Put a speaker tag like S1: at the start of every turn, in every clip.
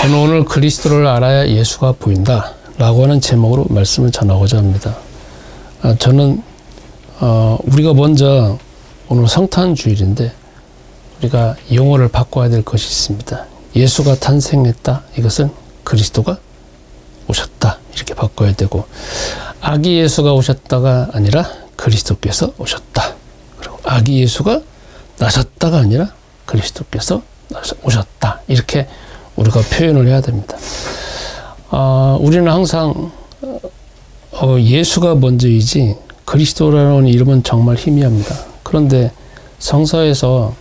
S1: 저는 오늘 그리스도를 알아야 예수가 보인다 라고 하는 제목으로 말씀을 전하고자 합니다. 저는 우리가 먼저 오늘 성탄주일인데 우리가 용어를 바꿔야 될 것이 있습니다. 예수가 탄생했다, 이것은 그리스도가 오셨다, 이렇게 바꿔야 되고, 아기 예수가 오셨다가 아니라 그리스도께서 오셨다. 그리고 아기 예수가 나셨다가 아니라 그리스도께서 오셨다, 이렇게 우리가 표현을 해야 됩니다. 우리는 항상 예수가 먼저이지 그리스도라는 이름은 정말 희미합니다. 그런데 성서에서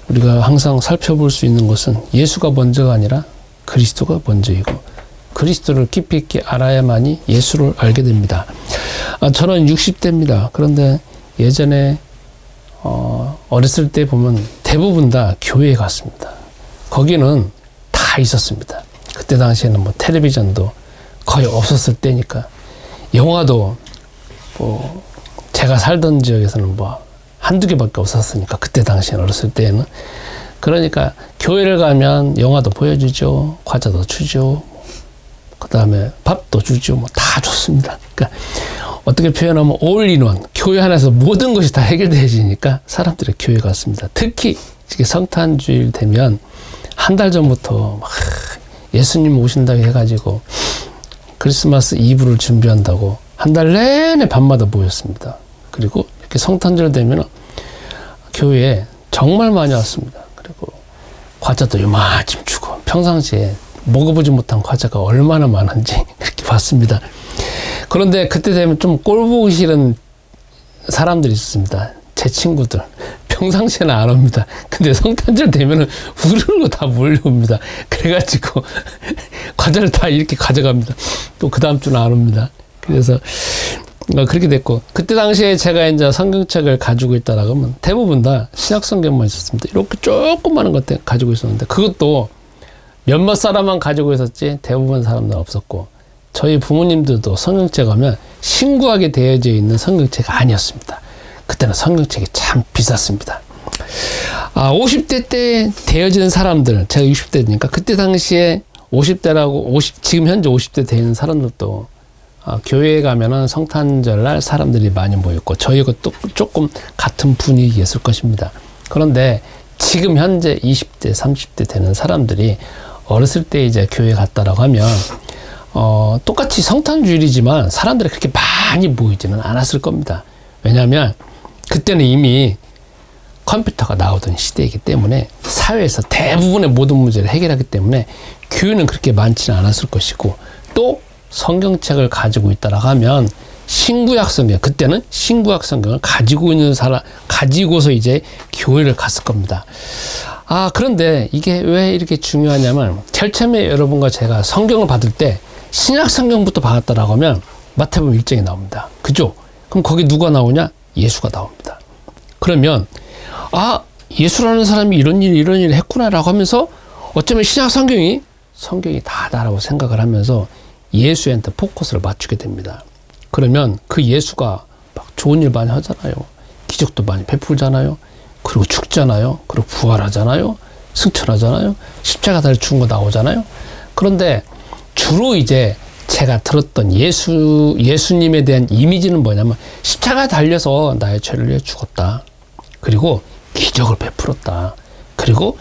S1: 우리가 항상 살펴볼 수 있는 것은 예수가 먼저가 아니라 그리스도가 먼저이고, 그리스도를 깊이 있게 알아야만이 예수를 알게 됩니다. 저는 60대입니다. 그런데 예전에 어렸을 때 보면 대부분 다 교회에 갔습니다. 거기는 다 있었습니다. 그때 당시에는 뭐 텔레비전도 거의 없었을 때니까, 영화도 뭐 제가 살던 지역에서는 뭐 한두 개밖에 없었으니까, 그때 당시에는 어렸을 때에는. 그러니까 교회를 가면 영화도 보여주죠, 과자도 주죠, 그 다음에 밥도 주죠, 뭐 다 좋습니다. 그러니까 어떻게 표현하면 올인원, 교회 안에서 모든 것이 다 해결되어지니까 사람들이 교회 갔습니다. 특히 성탄주일 되면 한 달 전부터 막 예수님 오신다고 해가지고 크리스마스 이브를 준비한다고 한 달 내내 밤마다 모였습니다. 그리고 이렇게 성탄절 되면 교회에 정말 많이 왔습니다. 그리고 과자도 요만큼 주고, 평상시에 먹어보지 못한 과자가 얼마나 많은지 이렇게 봤습니다. 그런데 그때 되면 좀 꼴보기 싫은 사람들이 있었습니다. 제 친구들. 평상시에는 안 옵니다. 근데 성탄절 되면은 우르르 다 몰려옵니다. 그래가지고 과자를 다 이렇게 가져갑니다. 또 그 다음 주는 안 옵니다. 그래서 그렇게 됐고, 그때 당시에 제가 이제 성경책을 가지고 있다라고 하면 대부분 다 신약 성경만 있었습니다. 이렇게 조그마한 것 가지고 있었는데, 그것도 몇몇 사람만 가지고 있었지 대부분 사람들은 없었고, 저희 부모님들도 성경책 하면 신구하게 되어져 있는 성경책이 아니었습니다. 그때는 성경책이 참 비쌌습니다. 50대 때 되어지는 사람들, 제가 60대니까 그때 당시에 50대라고, 지금 현재 50대 되는 사람들도 교회에 가면은 성탄절날 사람들이 많이 모였고, 저희가 또 조금 같은 분위기였을 것입니다. 그런데 지금 현재 20대, 30대 되는 사람들이 어렸을 때 이제 교회 갔다라고 하면 똑같이 성탄주일이지만 사람들이 그렇게 많이 모이지는 않았을 겁니다. 왜냐하면 그때는 이미 컴퓨터가 나오던 시대이기 때문에 사회에서 대부분의 모든 문제를 해결하기 때문에 교회는 그렇게 많지는 않았을 것이고, 또 성경책을 가지고 있다라고 하면 신구약 성경, 그때는 신구약 성경을 가지고 있는 사람, 가지고서 이제 교회를 갔을 겁니다. 그런데 이게 왜 이렇게 중요하냐면, 제일 처음에 여러분과 제가 성경을 받을 때 신약 성경부터 받았다라고 하면 마태복음 1장이 나옵니다. 그죠? 그럼 거기 누가 나오냐? 예수가 나옵니다. 그러면 예수라는 사람이 이런 일을 했구나라고 하면서 어쩌면 신약 성경이 다다라고 생각을 하면서 예수한테 포커스를 맞추게 됩니다. 그러면 그 예수가 막 좋은 일 많이 하잖아요. 기적도 많이 베풀잖아요. 그리고 죽잖아요. 그리고 부활하잖아요. 승천하잖아요. 십자가 달려 죽은 거 나오잖아요. 그런데 주로 이제 제가 들었던 예수님에 대한 이미지는 뭐냐면, 십자가 달려서 나의 죄를 위해 죽었다. 그리고 기적을 베풀었다. 그리고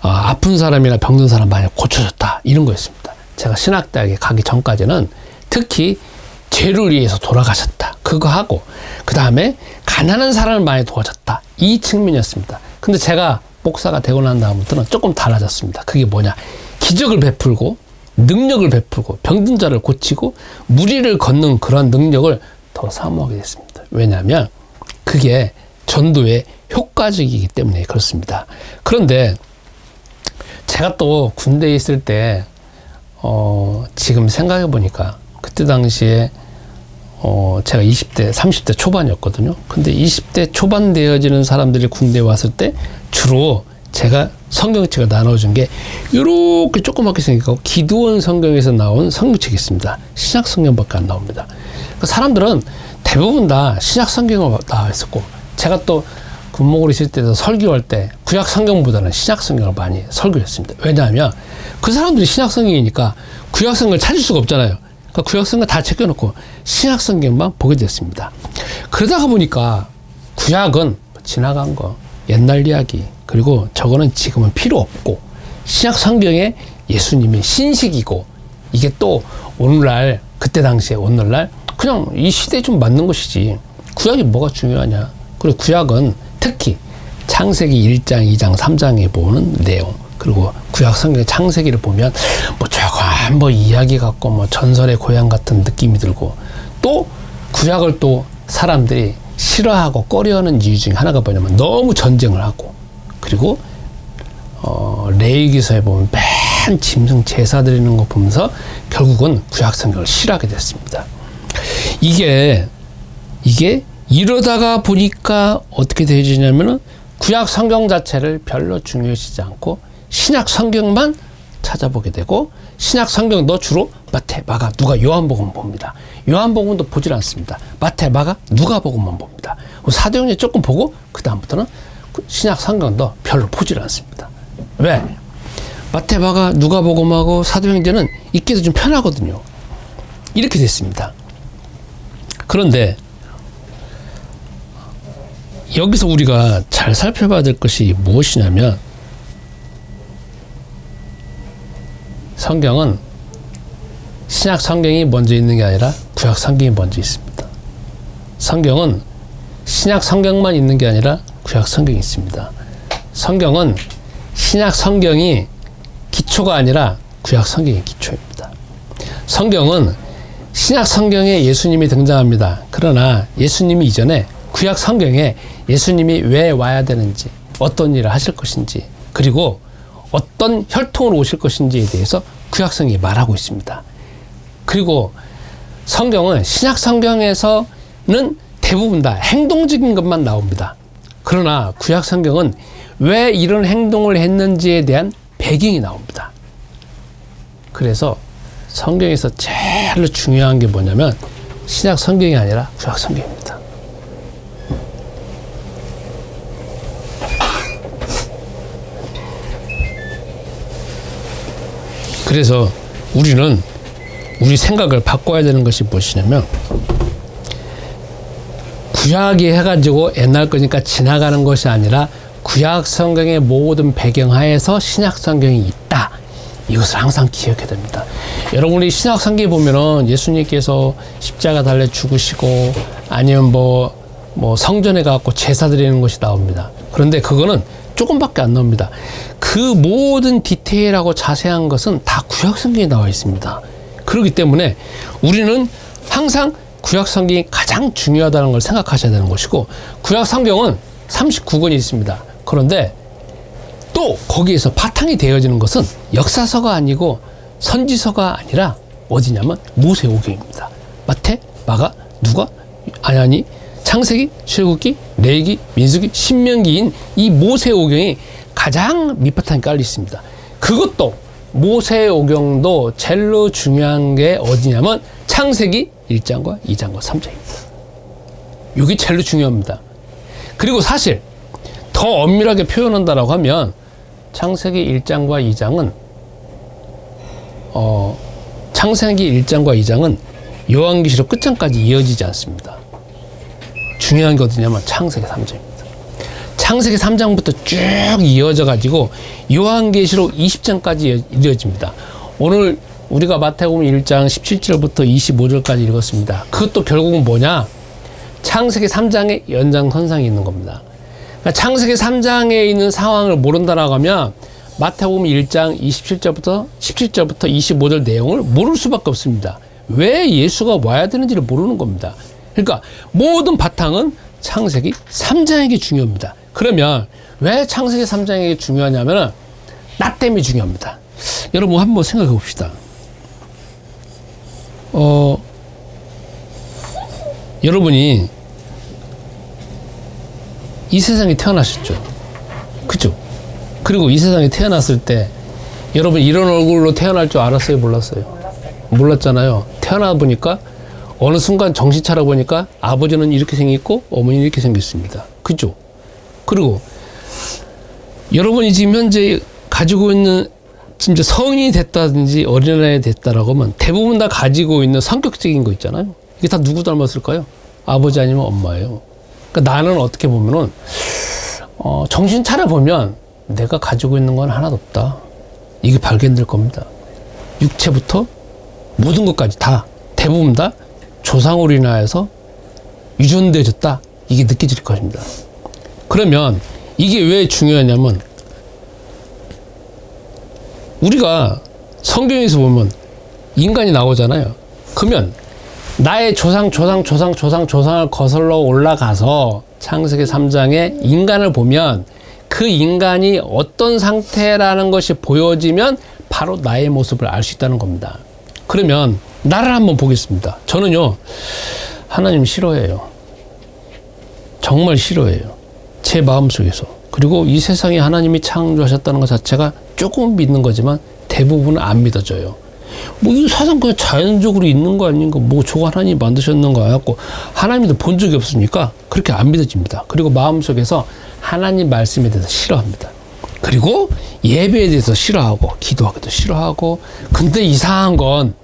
S1: 아픈 사람이나 병든 사람 많이 고쳐줬다. 이런 거였습니다. 제가 신학대학에 가기 전까지는 특히 죄를 위해서 돌아가셨다. 그거 하고, 그 다음에 가난한 사람을 많이 도와줬다. 이 측면이었습니다. 근데 제가 목사가 되고 난 다음부터는 조금 달라졌습니다. 그게 뭐냐? 기적을 베풀고, 능력을 베풀고, 병든 자를 고치고, 무리를 걷는 그런 능력을 더 사모하게 됐습니다. 왜냐하면 그게 전도에 효과적이기 때문에 그렇습니다. 그런데 제가 또 군대에 있을 때 지금 생각해 보니까 그때 당시에 제가 20대, 30대 초반이었거든요. 근데 20대 초반 되어지는 사람들이 군대에 왔을 때 주로 제가 성경책을 나눠준 게 이렇게 조그맣게 생기고, 기도원 성경에서 나온 성경책이 있습니다. 신약 성경밖에 안 나옵니다. 사람들은 대부분 다 신약 성경을 나와 있었고, 제가 또 분목으로 있을 때도 설교할 때 구약 성경보다는 신약 성경을 많이 설교했습니다. 왜냐하면 그 사람들이 신약 성경이니까 구약 성경을 찾을 수가 없잖아요. 그러니까 구약 성경 다 챙겨놓고 신약 성경만 보게 됐습니다. 그러다가 보니까 구약은 지나간 거, 옛날 이야기, 그리고 저거는 지금은 필요 없고 신약 성경에 예수님이 신식이고 이게 또 오늘날 그때 당시에 오늘날 그냥 이 시대에 좀 맞는 것이지 구약이 뭐가 중요하냐. 그리고 구약은 특히 창세기 1장, 2장, 3장에 보는 내용 그리고 구약 성경의 창세기를 보면 뭐 저건 뭐 이야기 같고 뭐 전설의 고향 같은 느낌이 들고 또 구약을 또 사람들이 싫어하고 꺼려하는 이유 중에 하나가 뭐냐면 너무 전쟁을 하고 그리고 레위기서에 보면 맨 짐승 제사 드리는 거 보면서 결국은 구약 성경을 싫어하게 됐습니다. 이게 이러다가 보니까 어떻게 되어지냐면은 구약 성경 자체를 별로 중요시하지 않고 신약 성경만 찾아보게 되고 신약 성경도 주로 마태, 마가, 누가, 요한복음 봅니다. 요한복음도 보질 않습니다. 마태, 마가, 누가복음만 봅니다. 사도행전 조금 보고 그 다음부터는 신약 성경도 별로 보질 않습니다. 왜? 마태, 마가, 누가복음하고 사도행전은 읽기도 좀 편하거든요. 이렇게 됐습니다. 그런데 여기서 우리가 잘 살펴봐야 될 것이 무엇이냐면 성경은 신약 성경이 먼저 있는 게 아니라 구약 성경이 먼저 있습니다. 성경은 신약 성경만 있는 게 아니라 구약 성경이 있습니다. 성경은 신약 성경이 기초가 아니라 구약 성경이 기초입니다. 성경은 신약 성경에 예수님이 등장합니다. 그러나 예수님이 이전에 구약 성경에 예수님이 왜 와야 되는지, 어떤 일을 하실 것인지, 그리고 어떤 혈통으로 오실 것인지에 대해서 구약 성경이 말하고 있습니다. 그리고 성경은 신약 성경에서는 대부분 다 행동적인 것만 나옵니다. 그러나 구약 성경은 왜 이런 행동을 했는지에 대한 배경이 나옵니다. 그래서 성경에서 제일 중요한 게 뭐냐면 신약 성경이 아니라 구약 성경입니다. 그래서 우리는 우리 생각을 바꿔야 되는 것이 무엇이냐면 구약이 해가지고 옛날 거니까 지나가는 것이 아니라 구약 성경의 모든 배경하에서 신약 성경이 있다. 이것을 항상 기억해야 됩니다. 여러분이 신약 성경에 보면은 예수님께서 십자가 달려 죽으시고 아니면 뭐 성전에 가고 제사 드리는 것이 나옵니다. 그런데 그거는 조금밖에 안 나옵니다. 그 모든 디테일하고 자세한 것은 다 구약 성경에 나와 있습니다. 그렇기 때문에 우리는 항상 구약 성경이 가장 중요하다는 걸 생각하셔야 되는 것이고 구약 성경은 39권이 있습니다. 그런데 또 거기에서 바탕이 되어지는 것은 역사서가 아니고 선지서가 아니라 어디냐면 모세오경입니다. 마태, 마가, 누가, 아니 창세기, 출애굽기, 레위기, 민수기, 신명기인 이 모세오경이 가장 밑바탕이 깔려 있습니다. 그것도 모세오경도 제일로 중요한 게 어디냐면 창세기 1장과 2장과 3장입니다. 이게 제일로 중요합니다. 그리고 사실 더 엄밀하게 표현한다라고 하면 창세기 1장과 2장은 창세기 1장과 2장은 요한계시록 끝장까지 이어지지 않습니다. 중요한 게 어디냐면 창세기 3장입니다. 창세기 3장부터 쭉 이어져 가지고 요한계시록 20장까지 이어집니다. 오늘 우리가 마태복음 1장 17절부터 25절까지 읽었습니다. 그것도 결국은 뭐냐? 창세기 3장의 연장선상에 있는 겁니다. 그러니까 창세기 3장에 있는 상황을 모른다라고 하면 마태복음 1장 17절부터 25절 내용을 모를 수밖에 없습니다. 왜 예수가 와야 되는지를 모르는 겁니다. 그러니까 모든 바탕은 창세기 3장에게 중요합니다. 그러면 왜 창세기 3장에게 중요하냐면 나 때문에 중요합니다. 여러분 한번 생각해 봅시다. 여러분이 이 세상에 태어나셨죠. 그죠? 그리고 이 세상에 태어났을 때 여러분 이런 얼굴로 태어날 줄 알았어요? 몰랐어요? 몰랐잖아요. 태어나 보니까 어느 순간 정신 차려 보니까 아버지는 이렇게 생겼고 어머니는 이렇게 생겼습니다. 그죠? 그리고 여러분이 지금 현재 가지고 있는 진짜 성인이 됐다든지 어린아이 됐다라고 하면 대부분 다 가지고 있는 성격적인 거 있잖아요. 이게 다 누구 닮았을까요? 아버지 아니면 엄마예요. 그러니까 나는 어떻게 보면은 정신 차려보면 내가 가지고 있는 건 하나도 없다. 이게 발견될 겁니다. 육체부터 모든 것까지 다 대부분 다 조상으로 인하여서 유전되어졌다. 이게 느껴질 것입니다. 그러면 이게 왜 중요하냐면 우리가 성경에서 보면 인간이 나오잖아요. 그러면 나의 조상을 거슬러 올라가서 창세기 3장에 인간을 보면 그 인간이 어떤 상태라는 것이 보여지면 바로 나의 모습을 알 수 있다는 겁니다. 그러면 나를 한번 보겠습니다. 저는요, 하나님 싫어해요. 정말 싫어해요. 제 마음속에서. 그리고 이 세상에 하나님이 창조하셨다는 것 자체가 조금 믿는 거지만 대부분은 안 믿어져요. 뭐 이 사상 그냥 자연적으로 있는 거 아닌가, 뭐 저거 하나님이 만드셨는 거 같고 하나님도 본 적이 없으니까 그렇게 안 믿어집니다. 그리고 마음속에서 하나님 말씀에 대해서 싫어합니다. 그리고 예배에 대해서 싫어하고 기도하기도 싫어하고. 근데 이상한 건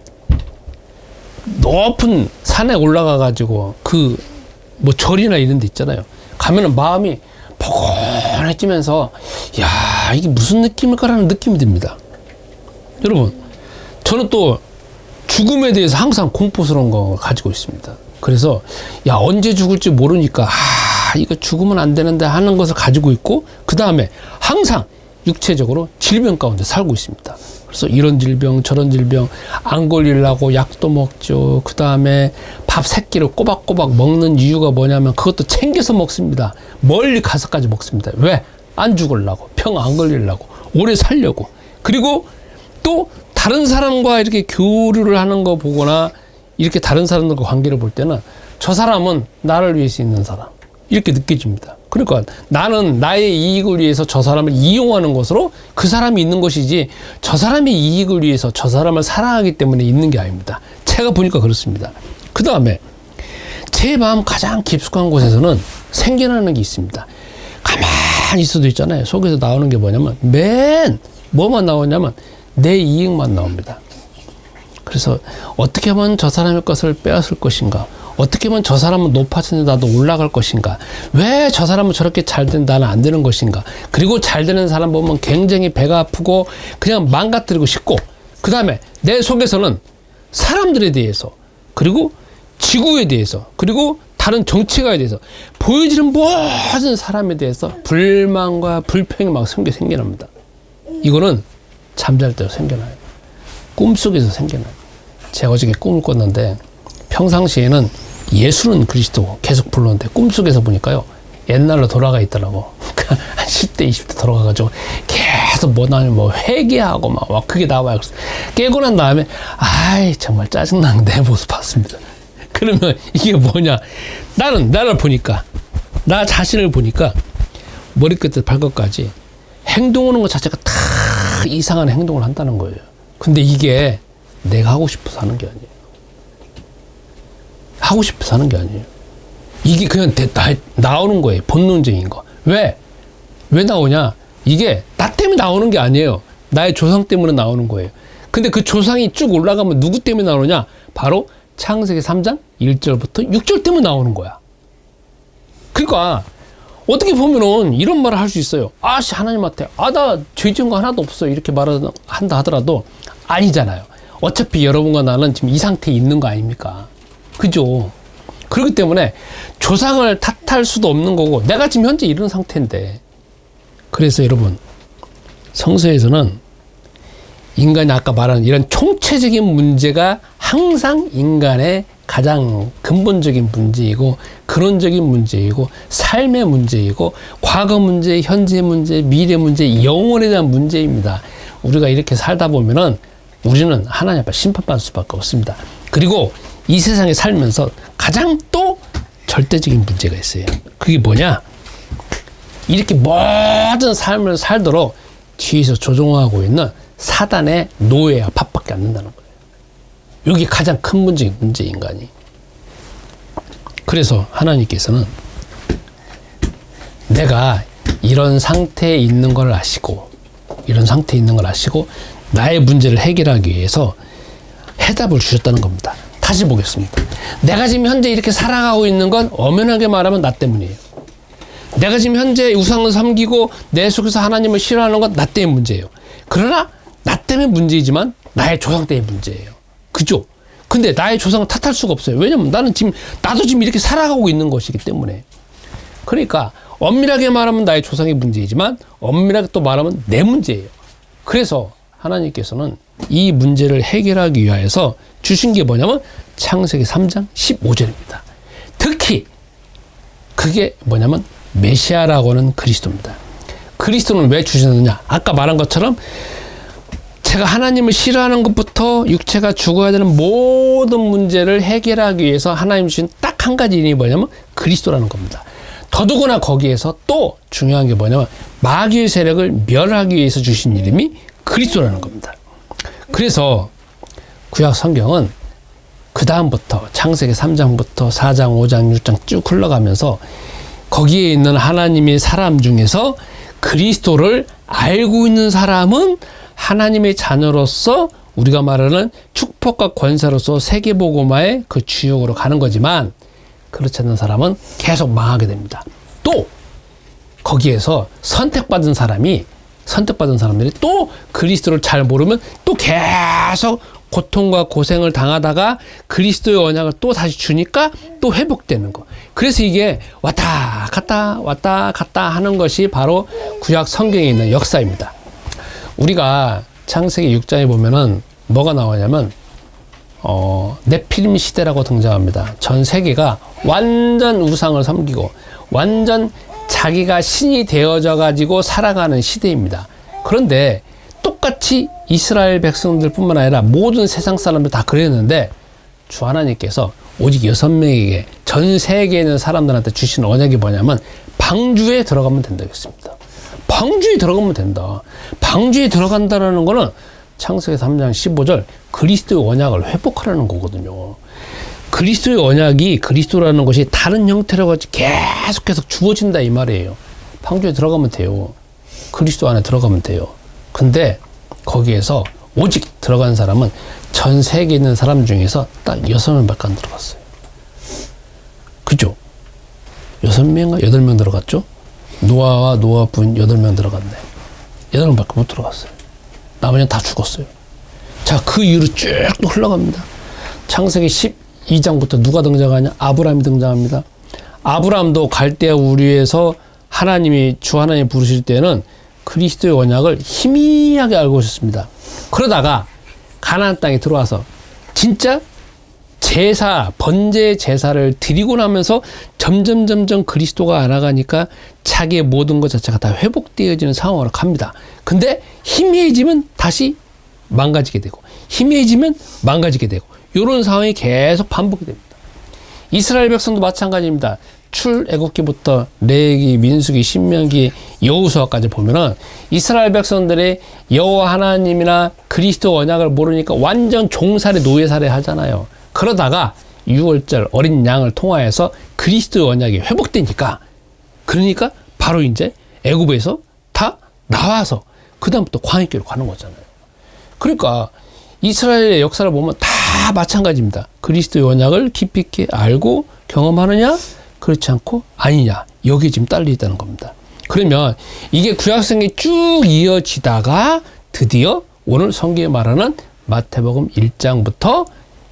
S1: 높은 산에 올라가 가지고 그 뭐 절이나 이런 데 있잖아요. 가면은 마음이 포근해지면서 야, 이게 무슨 느낌일까라는 느낌이 듭니다. 여러분, 저는 또 죽음에 대해서 항상 공포스러운 거 가지고 있습니다. 그래서 야, 언제 죽을지 모르니까 이거 죽으면 안 되는데 하는 것을 가지고 있고, 그 다음에 항상 육체적으로 질병 가운데 살고 있습니다. 그래서 이런 질병 저런 질병 안 걸리려고 약도 먹죠. 그 다음에 밥 3끼를 꼬박꼬박 먹는 이유가 뭐냐면 그것도 챙겨서 먹습니다. 멀리 가서까지 먹습니다. 왜? 안 죽으려고, 병 안 걸리려고, 오래 살려고. 그리고 또 다른 사람과 이렇게 교류를 하는 거 보거나 이렇게 다른 사람들과 관계를 볼 때는 저 사람은 나를 위해서 있는 사람, 이렇게 느껴집니다. 그러니까 나는 나의 이익을 위해서 저 사람을 이용하는 것으로 그 사람이 있는 것이지, 저 사람의 이익을 위해서 저 사람을 사랑하기 때문에 있는 게 아닙니다. 제가 보니까 그렇습니다. 그 다음에 제 마음 가장 깊숙한 곳에서는 생겨나는 게 있습니다. 가만히 있어도 있잖아요. 속에서 나오는 게 뭐냐면 뭐만 나오냐면 내 이익만 나옵니다. 그래서 어떻게 하면 저 사람의 것을 빼앗을 것인가, 어떻게 하면 저 사람은 높아지는데 나도 올라갈 것인가, 왜 저 사람은 저렇게 잘 되는데 나는 안 되는 것인가. 그리고 잘 되는 사람 보면 굉장히 배가 아프고 그냥 망가뜨리고 싶고, 그 다음에 내 속에서는 사람들에 대해서, 그리고 지구에 대해서, 그리고 다른 정치가에 대해서, 보여지는 모든 사람에 대해서 불만과 불평이 막 생겨납니다. 이거는 잠잘 때도 생겨나요. 꿈속에서 생겨나요. 제가 어저께 꿈을 꿨는데 평상시에는 예수는 그리스도 계속 불렀는데 꿈속에서 보니까요, 옛날로 돌아가 있더라고. 한 10대 20대 돌아가가지고 계속 뭐 회개하고 막 그게 나와요. 깨고 난 다음에 아이 정말 짜증나는 내 모습 봤습니다. 그러면 이게 뭐냐, 나를 보니까, 나 자신을 보니까 머리끝에서 발끝까지 행동하는 것 자체가 다 이상한 행동을 한다는 거예요. 근데 이게 내가 하고 싶어서 하는 게 아니에요. 하고 싶어서 하는 게 아니에요. 이게 그냥 나오는 거예요. 본능적인 거. 왜 나오냐? 이게 나 때문에 나오는 게 아니에요. 나의 조상 때문에 나오는 거예요. 근데 그 조상이 쭉 올라가면 누구 때문에 나오느냐? 바로 창세기 3장 1절부터 6절 때문에 나오는 거야. 그러니까 어떻게 보면은 이런 말을 할 수 있어요. 하나님한테 나 죄 지은 거 하나도 없어, 이렇게 말한다 하더라도 아니잖아요. 어차피 여러분과 나는 지금 이 상태에 있는 거 아닙니까? 그죠? 그렇기 때문에 조상을 탓할 수도 없는 거고, 내가 지금 현재 이런 상태인데. 그래서 여러분, 성서에서는 인간이 아까 말한 이런 총체적인 문제가 항상 인간의 가장 근본적인 문제이고, 근원적인 문제이고, 삶의 문제이고, 과거 문제, 현재 문제, 미래 문제, 영혼에 대한 문제입니다. 우리가 이렇게 살다 보면은 우리는 하나님 앞에 심판받을 수밖에 없습니다. 그리고 이 세상에 살면서 가장 또 절대적인 문제가 있어요. 그게 뭐냐? 이렇게 모든 삶을 살도록 뒤에서 조종하고 있는 사단의 노예와 밥밖에 안 된다는 거예요. 여기 가장 큰 문제, 인간이. 그래서 하나님께서는 내가 이런 상태에 있는 걸 아시고 나의 문제를 해결하기 위해서 해답을 주셨다는 겁니다. 다시 보겠습니다. 내가 지금 현재 이렇게 살아가고 있는 건 엄연하게 말하면 나 때문이에요. 내가 지금 현재 우상을 섬기고 내 속에서 하나님을 싫어하는 건 나 때문에 문제예요. 그러나 나 때문에 문제이지만 나의 조상 때문에 문제예요. 그죠? 근데 나의 조상을 탓할 수가 없어요. 왜냐면 나도 지금 이렇게 살아가고 있는 것이기 때문에. 그러니까 엄밀하게 말하면 나의 조상의 문제이지만 엄밀하게 또 말하면 내 문제예요. 그래서 하나님께서는 이 문제를 해결하기 위하여서 주신 게 뭐냐면 창세기 3장 15절입니다. 특히 그게 뭐냐면 메시아라고 하는 그리스도입니다. 그리스도는 왜 주셨느냐? 아까 말한 것처럼 제가 하나님을 싫어하는 것부터 육체가 죽어야 되는 모든 문제를 해결하기 위해서 하나님 주신 딱 한 가지 이름이 뭐냐면 그리스도라는 겁니다. 더더구나 거기에서 또 중요한 게 뭐냐면 마귀의 세력을 멸하기 위해서 주신 이름이 그리스도라는 겁니다. 그래서 구약 성경은 그 다음부터 창세기 3장부터 4장, 5장, 6장 쭉 흘러가면서 거기에 있는 하나님의 사람 중에서 그리스도를 알고 있는 사람은 하나님의 자녀로서 우리가 말하는 축복과 권세로서 세계복음화의 그 주역으로 가는 거지만 그렇지 않는 사람은 계속 망하게 됩니다. 또 거기에서 선택받은 사람들이 또 그리스도를 잘 모르면 또 계속 고통과 고생을 당하다가 그리스도의 언약을 또 다시 주니까 또 회복되는 거. 그래서 이게 왔다 갔다 하는 것이 바로 구약 성경에 있는 역사입니다. 우리가 창세기 6장에 보면은 뭐가 나오냐면 네피림 시대라고 등장합니다. 전 세계가 완전 우상을 섬기고 완전 자기가 신이 되어져 가지고 살아가는 시대입니다. 그런데 똑같이 이스라엘 백성들 뿐만 아니라 모든 세상 사람들 다 그랬는데 주 하나님께서 오직 6명에게 전 세계에 있는 사람들한테 주신 언약이 뭐냐면 방주에 들어가면 된다고 했습니다. 방주에 들어가면 된다. 방주에 들어간다라는 거는 창세기 3장 15절 그리스도의 언약을 회복하라는 거거든요. 그리스도의 언약이 그리스도라는 것이 다른 형태로 계속 주어진다 이 말이에요. 방주에 들어가면 돼요. 그리스도 안에 들어가면 돼요. 근데 거기에서 오직 들어간 사람은 전 세계에 있는 사람 중에서 딱 6명밖에 안 들어갔어요. 그죠? 6명인가 8명 들어갔죠? 노아와 노아 부인 8명 들어갔네. 8명밖에 못 들어갔어요. 나머지는 다 죽었어요. 자, 그 이후로 쭉 또 흘러갑니다. 창세기 12장부터 누가 등장하냐? 아브라함이 등장합니다. 아브라함도 갈대아 우르에서 주 하나님이 부르실 때는 그리스도의 언약을 희미하게 알고 있었습니다. 그러다가 가나안 땅에 들어와서 진짜 번제 제사를 드리고 나면서 점점 그리스도가 알아가니까 자기의 모든 것 자체가 다 회복되어지는 상황으로 갑니다. 근데 희미해지면 다시 망가지게 되고 희미해지면 망가지게 되고 이런 상황이 계속 반복이 됩니다. 이스라엘 백성도 마찬가지입니다. 출애굽기부터 레위기, 민수기, 신명기, 여호수아까지 보면은 이스라엘 백성들이 여호와 하나님이나 그리스도 언약을 모르니까 완전 종살이 노예살이 하잖아요. 그러다가 6월절 어린 양을 통하여서 그리스도의 언약이 회복되니까 그러니까 바로 이제 애굽에서 다 나와서 그 다음부터 광야길로 가는 거잖아요. 그러니까 이스라엘의 역사를 보면 다 마찬가지입니다. 그리스도의 언약을 깊이 있게 알고 경험하느냐 그렇지 않고 아니냐 여기 지금 딸려 있다는 겁니다. 그러면 이게 구약성경이 쭉 이어지다가 드디어 오늘 성경에 말하는 마태복음 1장부터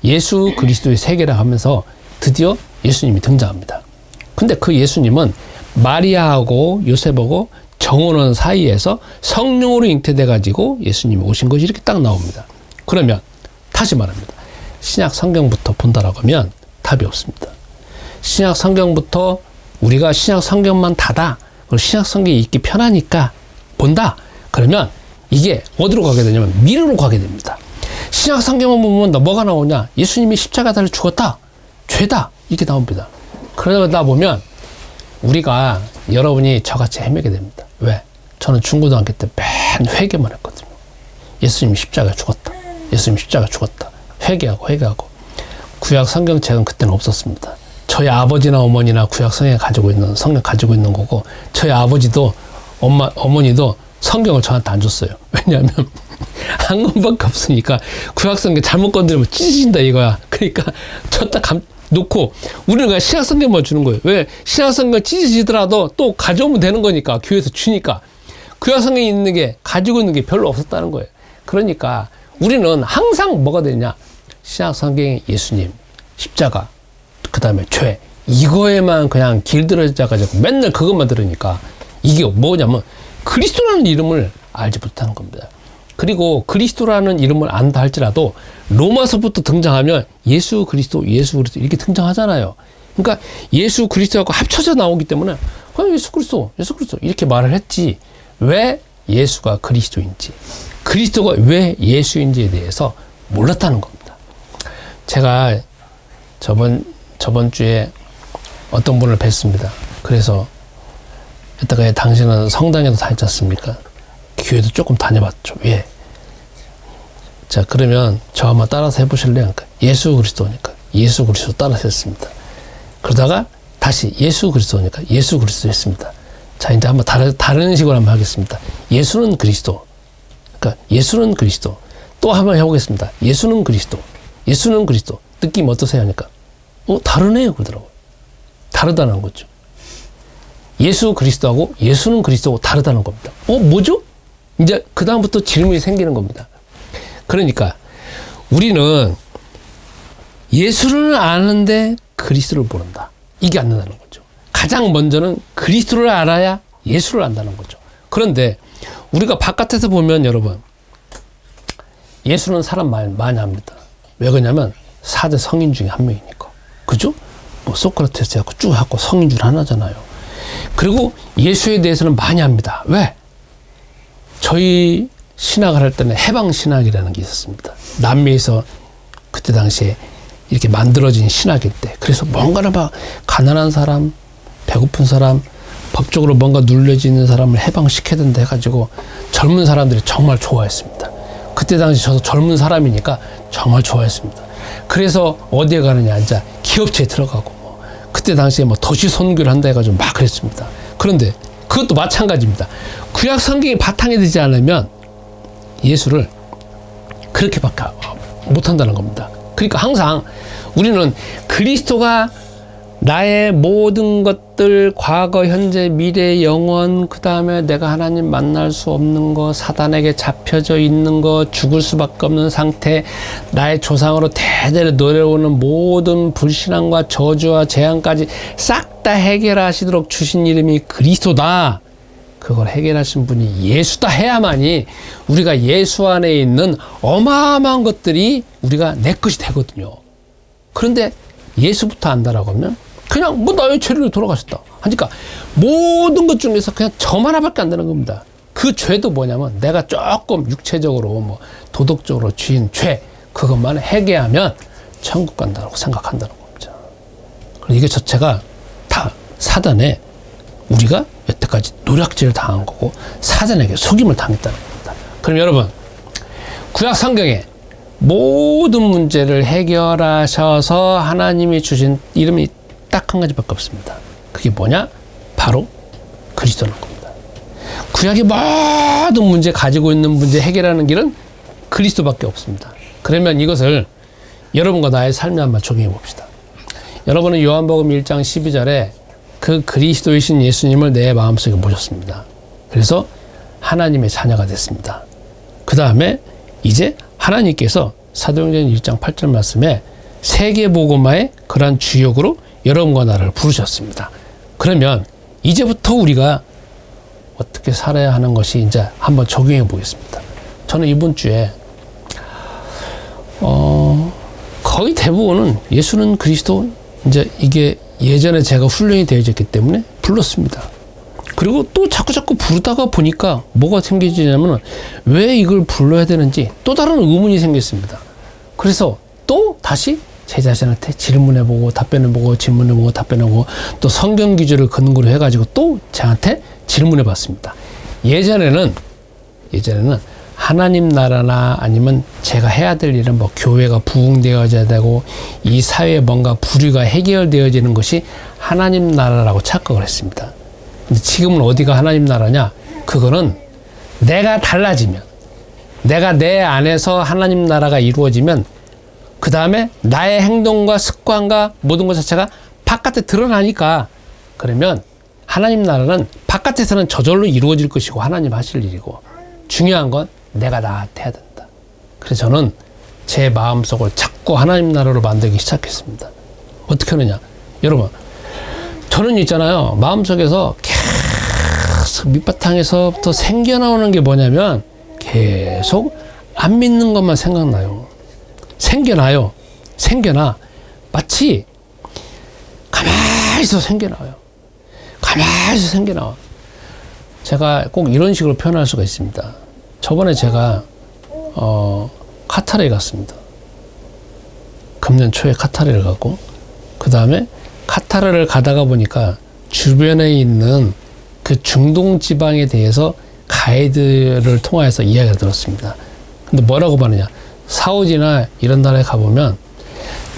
S1: 예수 그리스도의 세계라 하면서 드디어 예수님이 등장합니다. 근데 그 예수님은 마리아하고 요셉하고 정혼원 사이에서 성령으로 잉태돼 가지고 예수님이 오신 것이 이렇게 딱 나옵니다. 그러면 다시 말합니다. 신약 성경부터 본다라고 하면 답이 없습니다. 신약 성경부터 우리가 신약 성경만 닫아 그리고 신약 성경이 읽기 편하니까 본다. 그러면 이게 어디로 가게 되냐면 미래로 가게 됩니다. 신약 성경을 보면 뭐가 나오냐? 예수님이 십자가 달려 죽었다. 죄다. 이렇게 나옵니다. 그러다 보면 우리가 여러분이 저같이 헤매게 됩니다. 왜? 저는 중고등학교 때 맨 회개만 했거든요. 예수님이 십자가에 죽었다. 예수님이 십자가에 죽었다. 회개하고. 구약 성경책은 그때는 없었습니다. 저희 아버지나 어머니나 구약 성경 가지고 있는 거고 저희 아버지도 어머니도 성경을 저한테 안 줬어요. 왜냐하면 한 권밖에 없으니까 구약성경 잘못 건드리면 찢어진다 이거야. 그러니까 저 딱 놓고 우리는 그냥 신약성경만 주는 거예요. 왜? 신약성경 찢어지더라도 또 가져오면 되는 거니까, 교회에서 주니까. 구약성경에 있는 게, 가지고 있는 게 별로 없었다는 거예요. 그러니까 우리는 항상 뭐가 되냐, 신약성경의 예수님, 십자가, 그 다음에 죄, 이거에만 그냥 길들여져가지고 맨날 그것만 들으니까 이게 뭐냐면 그리스도라는 이름을 알지 못하는 겁니다. 그리고 그리스도라는 이름을 안다 할지라도 로마서부터 등장하면 예수 그리스도 이렇게 등장하잖아요. 그러니까 예수 그리스도하고 합쳐져 나오기 때문에 예수 그리스도 이렇게 말을 했지, 왜 예수가 그리스도인지, 그리스도가 왜 예수인지에 대해서 몰랐다는 겁니다. 제가 저번 주에 어떤 분을 뵀습니다. 그래서 이따가 당신은 성당에도 다녔지 않습니까? 교회도 조금 다녀봤죠. 예. 자, 그러면 저 한번 따라서 해보실래요? 그러니까 예수 그리스도니까 예수 그리스도 따라서 했습니다. 그러다가 다시 예수 그리스도니까 예수 그리스도 했습니다. 자, 이제 한번 다른 식으로 한번 하겠습니다. 예수는 그리스도. 그러니까 예수는 그리스도. 또 한번 해보겠습니다. 예수는 그리스도. 예수는 그리스도. 느낌 어떠세요? 하니까 다르네요. 그러더라고요. 다르다는 거죠. 예수 그리스도하고 예수는 그리스도하고 다르다는 겁니다. 뭐죠? 이제 그 다음부터 질문이 생기는 겁니다. 그러니까 우리는 예수를 아는데 그리스도를 모른다. 이게 안 된다는 거죠. 가장 먼저는 그리스도를 알아야 예수를 안다는 거죠. 그런데 우리가 바깥에서 보면 여러분, 예수는 사람 많이 합니다. 왜 그러냐면 4대 성인 중에 한 명이니까. 그죠? 소크라테스 해갖고 쭉 해갖고 성인 중 하나잖아요. 그리고 예수에 대해서는 많이 합니다. 왜? 저희 신학을 할 때는 해방신학이라는 게 있었습니다. 남미에서 그때 당시에 이렇게 만들어진 신학일 때. 그래서 뭔가를 막 가난한 사람, 배고픈 사람, 법적으로 뭔가 눌려져 있는 사람을 해방시켜야 된다 해가지고 젊은 사람들이 정말 좋아했습니다. 그때 당시 저도 젊은 사람이니까 정말 좋아했습니다. 그래서 어디에 가느냐, 이제 기업체에 들어가고 그때 당시에 도시 선교를 한다 해가지고 막 그랬습니다. 그런데 그것도 마찬가지입니다. 구약 성경이 바탕이 되지 않으면 예수를 그렇게밖에 못한다는 겁니다. 그러니까 항상 우리는 그리스도가 나의 모든 것들, 과거, 현재, 미래, 영원, 그 다음에 내가 하나님 만날 수 없는 거, 사단에게 잡혀져 있는 거, 죽을 수밖에 없는 상태, 나의 조상으로 대대로 내려오는 모든 불신앙과 저주와 재앙까지 싹 다 해결하시도록 주신 이름이 그리스도다. 그걸 해결하신 분이 예수다 해야만이 우리가 예수 안에 있는 어마어마한 것들이 우리가 내 것이 되거든요. 그런데 예수부터 안다라고 하면 그냥 나의 죄를 돌아가셨다 하니까 모든 것 중에서 그냥 점 하나밖에 안 되는 겁니다. 그 죄도 뭐냐면 내가 조금 육체적으로 도덕적으로 지은 죄, 그것만 해결하면 천국 간다고 생각한다는 겁니다. 이게 자체가 다 사단에 우리가 여태까지 노략질을 당한 거고 사단에게 속임을 당했다는 겁니다. 그럼 여러분, 구약 성경에 모든 문제를 해결하셔서 하나님이 주신 이름이 딱 한 가지밖에 없습니다. 그게 뭐냐? 바로 그리스도라는 겁니다. 구약의 모든 문제, 가지고 있는 문제 해결하는 길은 그리스도밖에 없습니다. 그러면 이것을 여러분과 나의 삶에 한번 적용해 봅시다. 여러분은 요한복음 1장 12절에 그 그리스도이신 예수님을 내 마음속에 모셨습니다. 그래서 하나님의 자녀가 됐습니다. 그 다음에 이제 하나님께서 사도행전 1장 8절 말씀에 세계복음화의 그러한 주역으로 여러분과 나를 부르셨습니다. 그러면 이제부터 우리가 어떻게 살아야 하는 것이 이제 한번 적용해 보겠습니다. 저는 이번 주에 거의 대부분은 예수는 그리스도, 이제 이게 예전에 제가 훈련이 되어졌기 때문에 불렀습니다. 그리고 또 자꾸 부르다가 보니까 뭐가 생기냐면 왜 이걸 불러야 되는지 또 다른 의문이 생겼습니다. 그래서 또 다시 제 자신한테 질문해보고 답변해보고 질문해보고 답변해보고 또 성경 기준을 근거로 해가지고 또 저한테 질문해봤습니다. 예전에는 하나님 나라나 아니면 제가 해야 될 일은 교회가 부흥되어져야 되고 이 사회에 뭔가 불의가 해결되어지는 것이 하나님 나라라고 착각을 했습니다. 근데 지금은 어디가 하나님 나라냐? 그거는 내가 달라지면, 내가 내 안에서 하나님 나라가 이루어지면 그 다음에 나의 행동과 습관과 모든 것 자체가 바깥에 드러나니까, 그러면 하나님 나라는 바깥에서는 저절로 이루어질 것이고 하나님 하실 일이고, 중요한 건 내가 나한테 해야 된다. 그래서 저는 제 마음속을 자꾸 하나님 나라로 만들기 시작했습니다. 어떻게 하느냐? 여러분, 저는 있잖아요, 마음속에서 계속 밑바탕에서부터 생겨나오는 게 뭐냐면 계속 안 믿는 것만 생각나요. 생겨나. 마치 가만히 있어 생겨나와요. 가만히 있어 생겨나와. 제가 꼭 이런 식으로 표현할 수가 있습니다. 저번에 제가 카타르에 갔습니다. 금년 초에 카타르를 가고, 그 다음에 카타르를 가다가 보니까 주변에 있는 그 중동 지방에 대해서 가이드를 통하여서 이야기를 들었습니다. 근데 뭐라고 말하냐? 사우디나 이런 나라에 가보면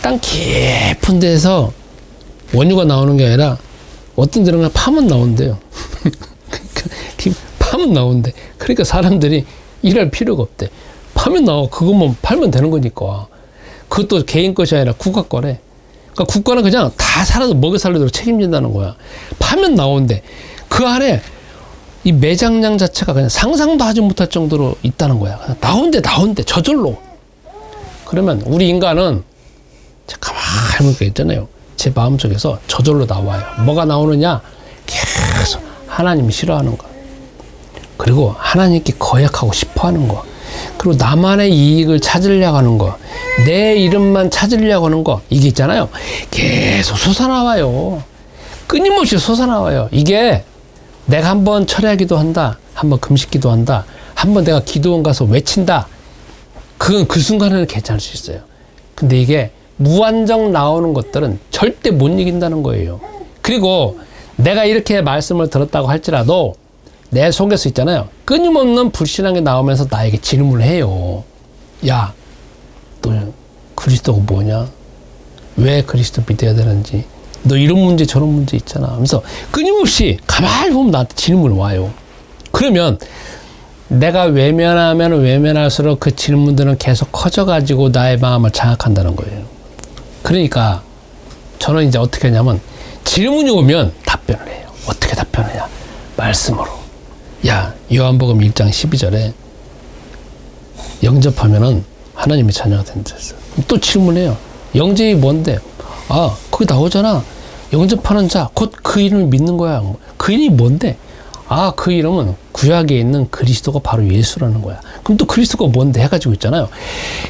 S1: 땅 깊은 데서 원유가 나오는 게 아니라 어떤 데는 그냥 파면 나온대요. 파면 나온대. 그러니까 사람들이 일할 필요가 없대. 파면 나와. 그것만 팔면 되는 거니까. 그것도 개인 것이 아니라 국가 거래. 그러니까 국가는 그냥 다 살아도 먹여 살리도록 책임진다는 거야. 파면 나온대. 그 안에 이 매장량 자체가 그냥 상상도 하지 못할 정도로 있다는 거야. 그냥 나온대. 저절로. 그러면 우리 인간은 가만히 보니까 있잖아요. 제 마음속에서 저절로 나와요. 뭐가 나오느냐? 계속 하나님이 싫어하는 거. 그리고 하나님께 거역하고 싶어 하는 거. 그리고 나만의 이익을 찾으려고 하는 거. 내 이름만 찾으려고 하는 거. 이게 있잖아요. 계속 솟아나와요. 끊임없이 솟아나와요. 이게 내가 한번 철야기도 한다. 한번 금식기도 한다. 한번 내가 기도원 가서 외친다. 그건 그 순간에는 괜찮을 수 있어요. 근데 이게 무한정 나오는 것들은 절대 못 이긴다는 거예요. 그리고 내가 이렇게 말씀을 들었다고 할지라도 내 속에서 있잖아요, 끊임없는 불신앙이 나오면서 나에게 질문을 해요. 야, 너 그리스도가 뭐냐? 왜 그리스도 믿어야 되는지? 너 이런 문제 저런 문제 있잖아 하면서 끊임없이 가만히 보면 나한테 질문을 와요. 그러면 내가 외면하면 외면할수록 그 질문들은 계속 커져가지고 나의 마음을 장악한다는 거예요. 그러니까 저는 이제 어떻게 하냐면 질문이 오면 답변을 해요. 어떻게 답변하냐? 말씀으로. 야, 요한복음 1장 12절에 영접하면은 하나님의 자녀가 된다 했어. 또 질문해요. 영접이 뭔데? 아, 거기 나오잖아. 영접하는 자, 곧 그 이름을 믿는 거야. 그 이름이 뭔데? 아, 그 이름은 구약에 있는 그리스도가 바로 예수라는 거야. 그럼 또 그리스도가 뭔데 해가지고 있잖아요.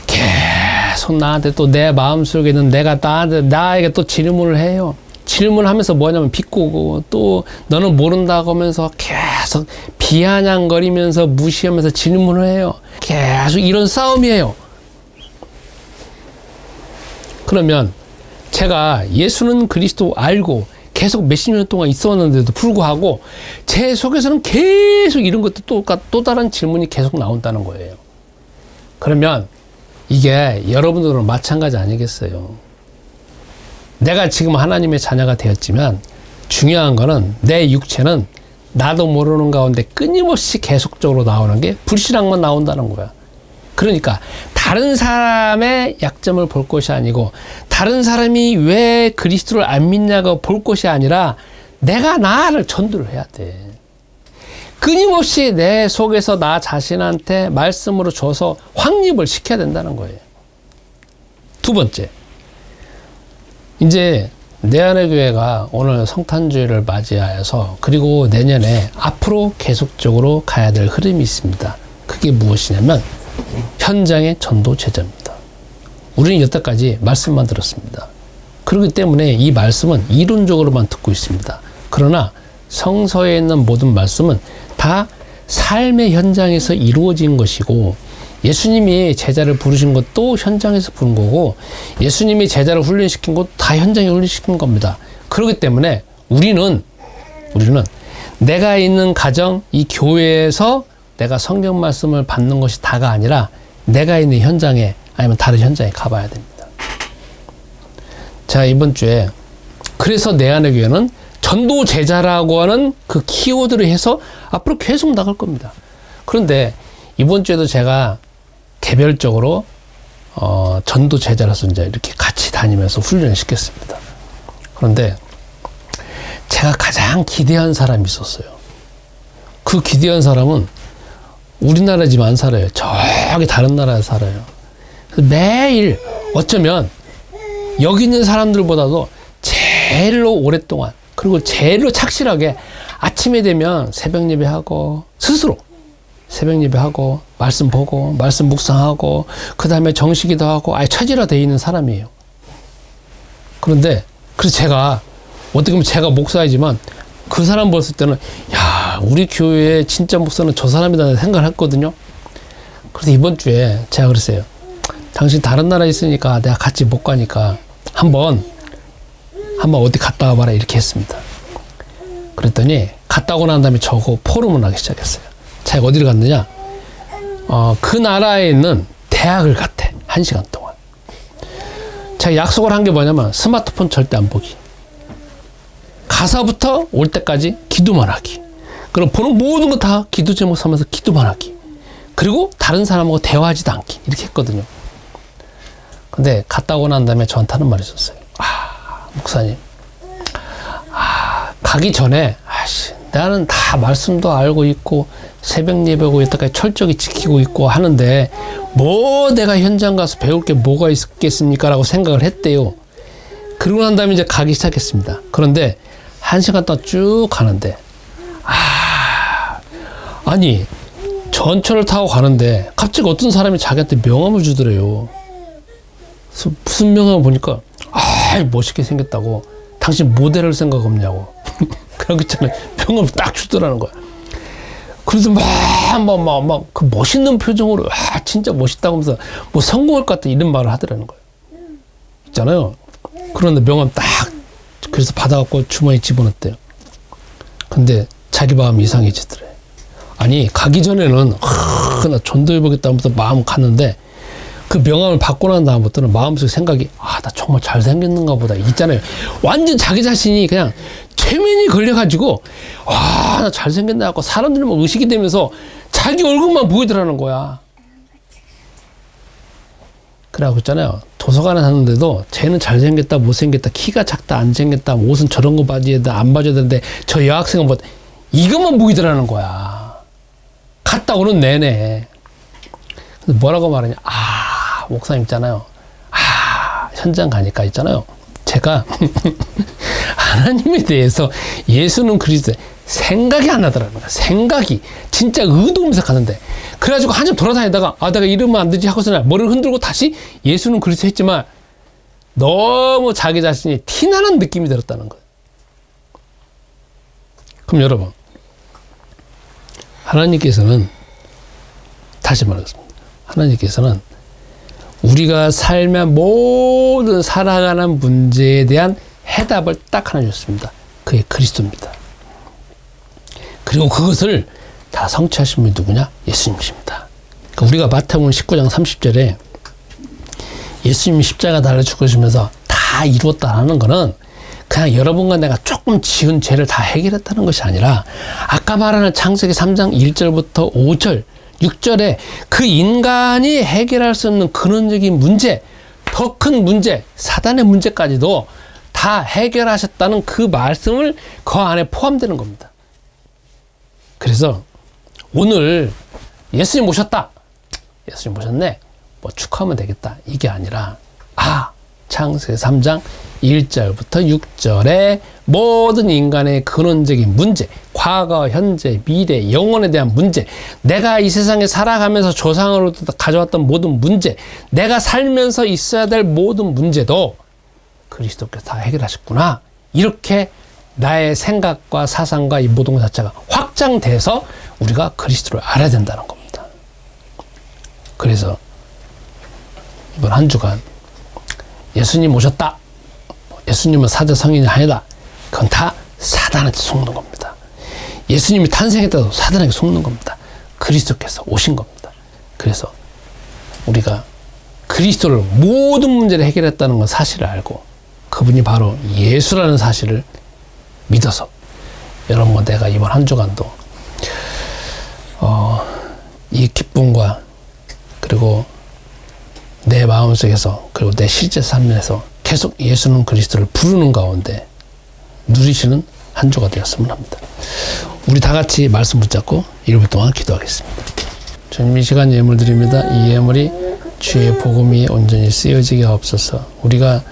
S1: 계속 나한테 또 내 마음속에 있는 내가 나에게 또 질문을 해요. 질문하면서 뭐냐면 비꼬고 또 너는 모른다고 하면서 계속 비아냥거리면서 무시하면서 질문을 해요. 계속 이런 싸움이에요. 그러면 제가 예수는 그리스도 알고 계속 몇십 년 동안 있었는데도 불구하고 제 속에서는 계속 이런 것도 또 다른 질문이 계속 나온다는 거예요. 그러면 이게 여러분들은 마찬가지 아니겠어요? 내가 지금 하나님의 자녀가 되었지만 중요한 거는 내 육체는 나도 모르는 가운데 끊임없이 계속적으로 나오는 게 불신앙만 나온다는 거야. 그러니까 다른 사람의 약점을 볼 것이 아니고 다른 사람이 왜 그리스도를 안 믿냐고 볼 것이 아니라 내가 나를 전도를 해야 돼. 끊임없이 내 속에서 나 자신한테 말씀으로 줘서 확립을 시켜야 된다는 거예요. 두 번째, 이제 내 안의 교회가 오늘 성탄주의를 맞이하여서 그리고 내년에 앞으로 계속적으로 가야 될 흐름이 있습니다. 그게 무엇이냐면 현장의 전도 제자입니다. 우리는 여태까지 말씀만 들었습니다. 그렇기 때문에 이 말씀은 이론적으로만 듣고 있습니다. 그러나 성서에 있는 모든 말씀은 다 삶의 현장에서 이루어진 것이고 예수님이 제자를 부르신 것도 현장에서 부른 거고 예수님이 제자를 훈련시킨 것도 다 현장에 훈련시킨 겁니다. 그렇기 때문에 우리는 내가 있는 가정, 이 교회에서 내가 성경 말씀을 받는 것이 다가 아니라 내가 있는 현장에 아니면 다른 현장에 가봐야 됩니다. 자, 이번 주에 그래서 내 안의 교회는 전도 제자라고 하는 그 키워드를 해서 앞으로 계속 나갈 겁니다. 그런데 이번 주에도 제가 개별적으로 전도 제자로서 이제 이렇게 같이 다니면서 훈련을 시켰습니다. 그런데 제가 가장 기대한 사람이 있었어요. 그 기대한 사람은 우리나라 집 안 살아요. 저기 다른 나라에 살아요. 매일 어쩌면 여기 있는 사람들보다도 제일로 오랫동안 그리고 제일로 착실하게 아침에 되면 새벽 예배하고 스스로 새벽 예배하고 말씀 보고 말씀 묵상하고 그 다음에 정식기도 하고 아예 체질화되어 있는 사람이에요. 그런데 그래서 제가 어떻게 보면 제가 목사이지만 그 사람 봤을 때는 야 우리 교회의 진짜 목사는 저 사람이다 생각을 했거든요. 그래서 이번 주에 제가 그랬어요. 당신 다른 나라에 있으니까 내가 같이 못 가니까 한번 어디 갔다 와봐라 이렇게 했습니다. 그랬더니 갔다 오고 난 다음에 저거 포럼을 하기 시작했어요. 제가 어디를 갔느냐? 그 나라에 있는 대학을 갔대. 1시간 동안. 제가 약속을 한 게 뭐냐면 스마트폰 절대 안 보기. 가서부터 올 때까지 기도만 하기. 그럼 보는 모든 거 다 기도 제목 삼아서 기도만 하기. 그리고 다른 사람하고 대화하지도 않기. 이렇게 했거든요. 근데 갔다 오고 난 다음에 저한테 하는 말이 있었어요. 목사님. 가기 전에 나는 다 말씀도 알고 있고 새벽 예배고 이때까지 철저히 지키고 있고 하는데 뭐 내가 현장 가서 배울 게 뭐가 있겠습니까? 라고 생각을 했대요. 그러고 난 다음에 이제 가기 시작했습니다. 그런데 1시간 동안 쭉 가는데 아니 전철을 타고 가는데 갑자기 어떤 사람이 자기한테 명함을 주더래요. 그래서 무슨 명함을 보니까 멋있게 생겼다고 당신 모델할 생각 없냐고 그런 거 있잖아요. 명함을 딱 주더라는 거야. 그래서 막 그 멋있는 표정으로 진짜 멋있다고 하면서 뭐 성공할 것 같다 이런 말을 하더라는 거예요. 있잖아요. 그런데 명함 딱 그래서 받아갖고 주머니에 집어넣었대요. 근데 자기 마음이 이상해지더래. 아니 가기 전에는 나 전도해보겠다 하면서 마음 갔는데 그 명함을 받고 난 다음부터는 마음속에 생각이 나 정말 잘생겼는가 보다 있잖아요. 완전 자기 자신이 그냥 최면이 걸려가지고 나 잘생겼나 하고 사람들이 막 의식이 되면서 자기 얼굴만 보이더라는 거야. 그래갖고 있잖아요. 도서관에 갔는데도 쟤는 잘생겼다 못생겼다 키가 작다 안 생겼다 옷은 저런 거 봐줘야 돼 안 봐줘야 되는데 저 여학생은 뭐 이것만 보이더라는 거야. 갔다 오는 내내. 뭐라고 말하냐. 목사님 있잖아요. 현장 가니까 있잖아요. 제가 하나님에 대해서 예수는 그리스도 생각이 안 나더라는 거야. 생각이 진짜 의도 없면서 가는데 그래가지고 한참 돌아다니다가 내가 이러면 안 되지 하고서 머리를 흔들고 다시 예수는 그리스도 했지만 너무 자기 자신이 티나는 느낌이 들었다는 거예요. 그럼 여러분 하나님께서는 다시 말하겠습니다. 하나님께서는 우리가 살면 모든 살아가는 문제에 대한 해답을 딱 하나 줬습니다. 그게 그리스도입니다. 그리고 그것을 다 성취하신 분이 누구냐? 예수님이십니다. 그러니까 우리가 마태복음 19장 30절에 예수님이 십자가 달려 죽으시면서 다 이루었다는 거는 그냥 여러분과 내가 조금 지은 죄를 다 해결했다는 것이 아니라 아까 말하는 창세기 3장 1절부터 5절 6절에 그 인간이 해결할 수 없는 근원적인 문제, 더 큰 문제, 사단의 문제까지도 다 해결하셨다는 그 말씀을 그 안에 포함되는 겁니다. 그래서 오늘 예수님 오셨다. 예수님 오셨네. 뭐 축하하면 되겠다. 이게 아니라 창세기 3장 1절부터 6절에 모든 인간의 근원적인 문제, 과거, 현재, 미래, 영혼에 대한 문제, 내가 이 세상에 살아가면서 조상으로부터 가져왔던 모든 문제, 내가 살면서 있어야 될 모든 문제도 그리스도께서 다 해결하셨구나. 이렇게 나의 생각과 사상과 이 모든 것 자체가 확장돼서 우리가 그리스도를 알아야 된다는 겁니다. 그래서 이번 한 주간 예수님 오셨다. 예수님은 사대 성인이 아니다. 그건 다 사단한테 속는 겁니다. 예수님이 탄생했다고 사단에게 속는 겁니다. 그리스도께서 오신 겁니다. 그래서 우리가 그리스도를 모든 문제를 해결했다는 건 사실을 알고 그분이 바로 예수라는 사실을 믿어서 여러분 내가 이번 한 주간도 이 기쁨과 그리고 내 마음속에서 그리고 내 실제 삶에서 계속 예수는 그리스도를 부르는 가운데 누리시는 한 주가 되었으면 합니다. 우리 다 같이 말씀 붙잡고 1분 동안 기도하겠습니다. 주님, 이 시간 예물 드립니다. 이 예물이 주의 복음이 온전히 쓰여지게 하옵소서. 우리가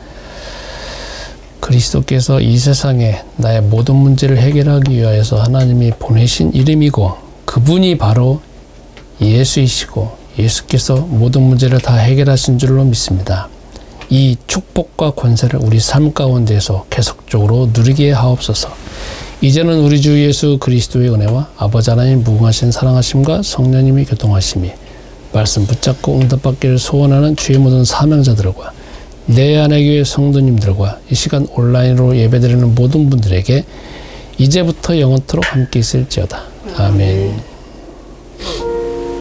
S1: 그리스도께서 이 세상에 나의 모든 문제를 해결하기 위하여서 하나님이 보내신 이름이고 그분이 바로 예수이시고 예수께서 모든 문제를 다 해결하신 줄로 믿습니다. 이 축복과 권세를 우리 삶 가운데에서 계속적으로 누리게 하옵소서. 이제는 우리 주 예수 그리스도의 은혜와 아버지 하나님 무궁하신 사랑하심과 성령님의 교통하심이 말씀 붙잡고 응답받기를 소원하는 주의 모든 사명자들과 내 안의 교회 성도님들과 이 시간 온라인으로 예배드리는 모든 분들에게 이제부터 영원토록 함께 있을지어다. 아멘.